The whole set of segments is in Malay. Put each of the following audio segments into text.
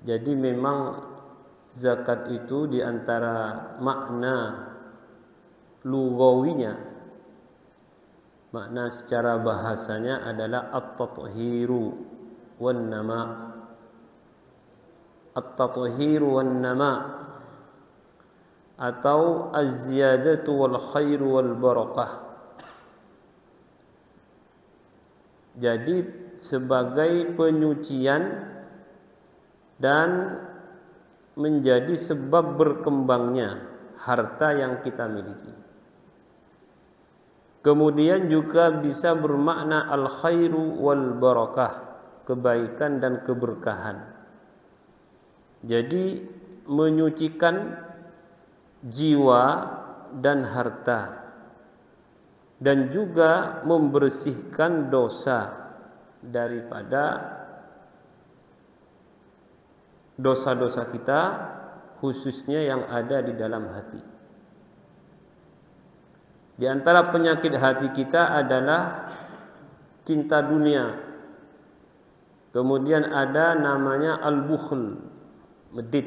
Jadi memang zakat itu diantara makna lugawinya, makna secara bahasanya adalah at-tathiru wan nama. At-tathiru wan nama atau az-ziyadatu wal khairu wal barakah. Jadi sebagai penyucian dan menjadi sebab berkembangnya harta yang kita miliki. Kemudian juga bisa bermakna al-khairu wal barakah, kebaikan dan keberkahan. Jadi menyucikan jiwa dan harta, dan juga membersihkan dosa daripada dosa-dosa kita, khususnya yang ada di dalam hati. Di antara penyakit hati kita adalah cinta dunia. Kemudian ada namanya al-bukhl, medit.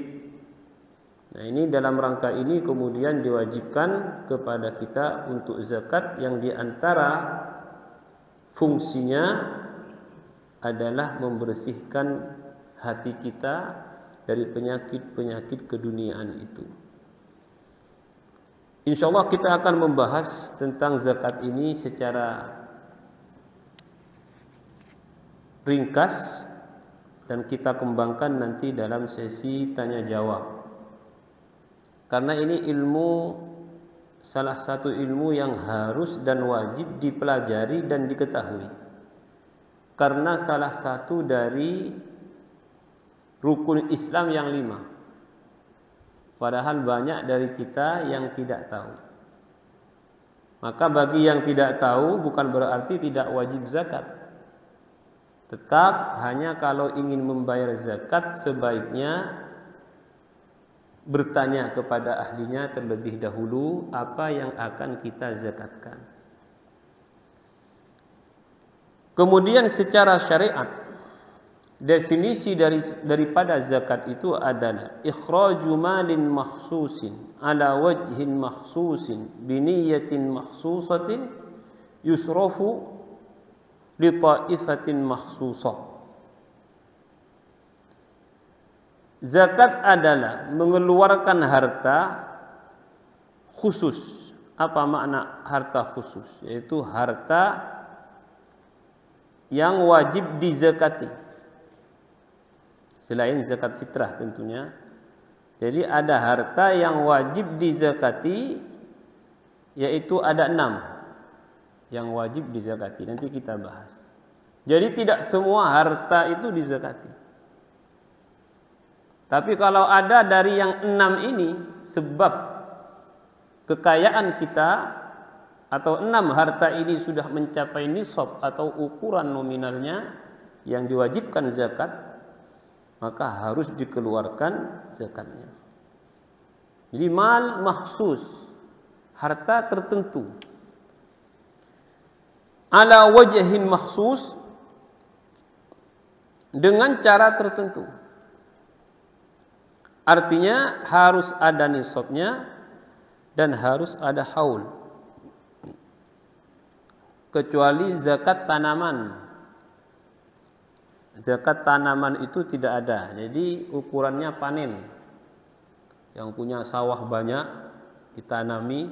Nah, ini dalam rangka ini kemudian diwajibkan kepada kita untuk zakat, yang di antara fungsinya adalah membersihkan hati kita dari penyakit-penyakit keduniaan itu. Insyaallah kita akan membahas tentang zakat ini secara ringkas dan kita kembangkan nanti dalam sesi tanya jawab. Karena ini ilmu, salah satu ilmu yang harus dan wajib dipelajari dan diketahui. Karena salah satu dari rukun Islam yang 5. Padahal banyak dari kita yang tidak tahu. Maka bagi yang tidak tahu bukan berarti tidak wajib zakat. Tetap hanya kalau ingin membayar zakat sebaiknya bertanya kepada ahlinya terlebih dahulu apa yang akan kita zakatkan. Kemudian secara syariat, definisi daripada zakat itu adalah ikhraju malin makhsusin ala wajhin makhsusin biniyatin makhsusatin yusrafu li ta'ifatin makhsusah. Zakat adalah mengeluarkan harta khusus. Apa makna harta khusus? Yaitu harta yang wajib dizakati. Selain zakat fitrah tentunya. Jadi ada harta yang wajib dizakati, yaitu ada 6 yang wajib dizakati. Nanti kita bahas. Jadi tidak semua harta itu dizakati. Tapi kalau ada dari yang 6 ini, sebab kekayaan kita atau 6 harta ini sudah mencapai nisab atau ukuran nominalnya yang diwajibkan zakat, maka harus dikeluarkan zakatnya. Jadi mal makhsus, harta tertentu, ala wajhin makhsus, dengan cara tertentu. Artinya harus ada nisabnya dan harus ada haul. Kecuali zakat tanaman. Zakat tanaman itu tidak ada. Jadi ukurannya panen. Yang punya sawah banyak ditanami,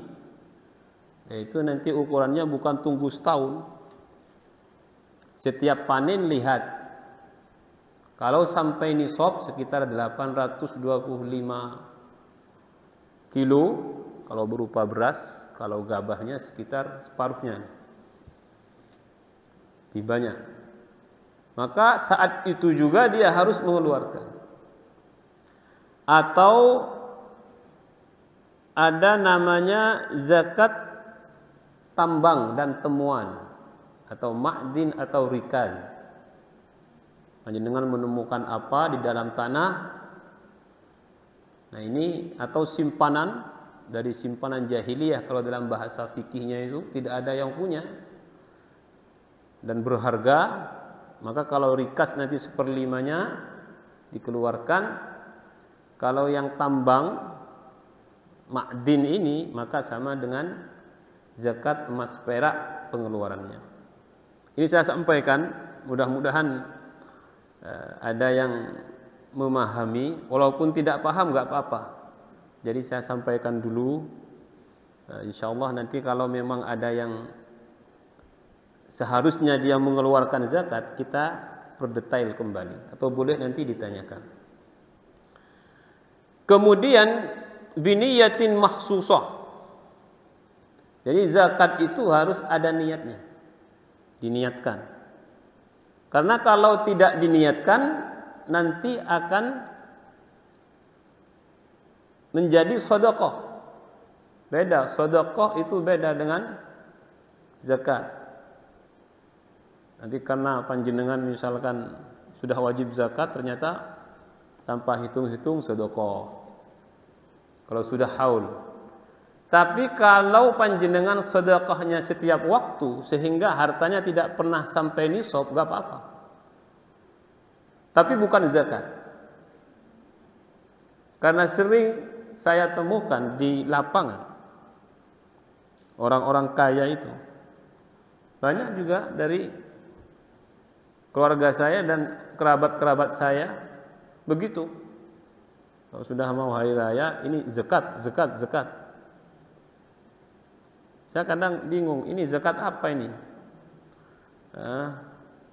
yaitu nanti ukurannya bukan tunggu setahun. Setiap panen lihat. Kalau sampai nisab sekitar 825 kilo kalau berupa beras, kalau gabahnya sekitar separuhnya. Lebih banyak. Maka saat itu juga dia harus mengeluarkan. Atau ada namanya zakat tambang dan temuan, atau ma'din atau rikaz. Dengan menemukan apa di dalam tanah. Nah ini, atau simpanan dari simpanan jahiliyah, kalau dalam bahasa fikihnya itu tidak ada yang punya dan berharga, Maka kalau rikas nanti 1/5-nya dikeluarkan. Kalau yang tambang ma'din ini maka sama dengan zakat emas perak pengeluarannya. Ini saya sampaikan, mudah-mudahan ada yang memahami, walaupun tidak paham nggak apa-apa. Jadi saya sampaikan dulu, insyaallah nanti kalau memang ada yang seharusnya dia mengeluarkan zakat, kita berdetail kembali atau boleh nanti ditanyakan. Kemudian biniyatin mahsusah. Jadi zakat itu harus ada niatnya, diniatkan. Karena kalau tidak diniatkan nanti akan menjadi sedekah. Beda, sedekah itu beda dengan zakat. Nanti karena panjenengan misalkan sudah wajib zakat, ternyata tanpa hitung-hitung sedekah. Kalau sudah haul. Tapi kalau panjenengan sedekahnya setiap waktu sehingga hartanya tidak pernah sampai nisab, enggak apa-apa. Tapi bukan zakat. Karena sering saya temukan di lapangan orang-orang kaya itu, banyak juga dari keluarga saya dan kerabat-kerabat saya begitu. Kalau sudah mau hari raya, ini zakat, zakat, zakat. Saya kadang bingung, ini zakat apa ini?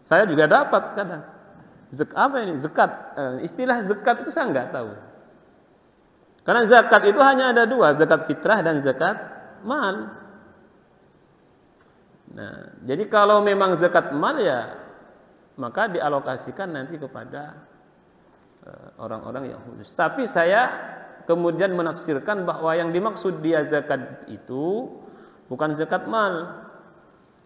Saya juga dapat kadang. Apa ini? Zakat. Istilah zakat itu saya nggak tahu. Karena zakat itu hanya ada dua, zakat fitrah dan zakat mal. Nah, jadi kalau memang zakat mal ya, maka dialokasikan nanti kepada orang-orang yang khusus. Tapi saya kemudian menafsirkan bahwa yang dimaksud dia zakat itu bukan zakat mal.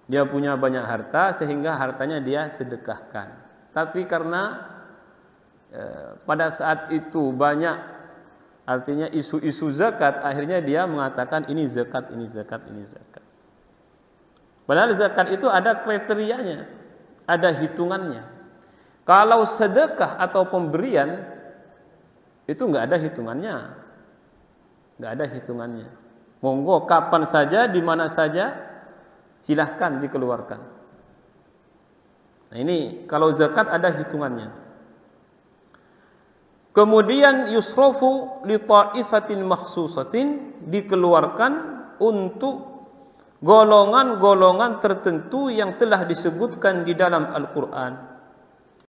Dia punya banyak harta sehingga hartanya dia sedekahkan. Tapi karena pada saat itu banyak, artinya isu-isu zakat, akhirnya dia mengatakan ini zakat, ini zakat, ini zakat. Padahal zakat itu ada kriterianya, ada hitungannya. Kalau sedekah atau pemberian itu nggak ada hitungannya, nggak ada hitungannya. Monggo kapan saja, di mana saja, silahkan dikeluarkan. Nah ini kalau zakat ada hitungannya. Kemudian yusrofu li ta'ifatin makhsusatin, dikeluarkan untuk golongan-golongan tertentu yang telah disebutkan di dalam Al-Quran.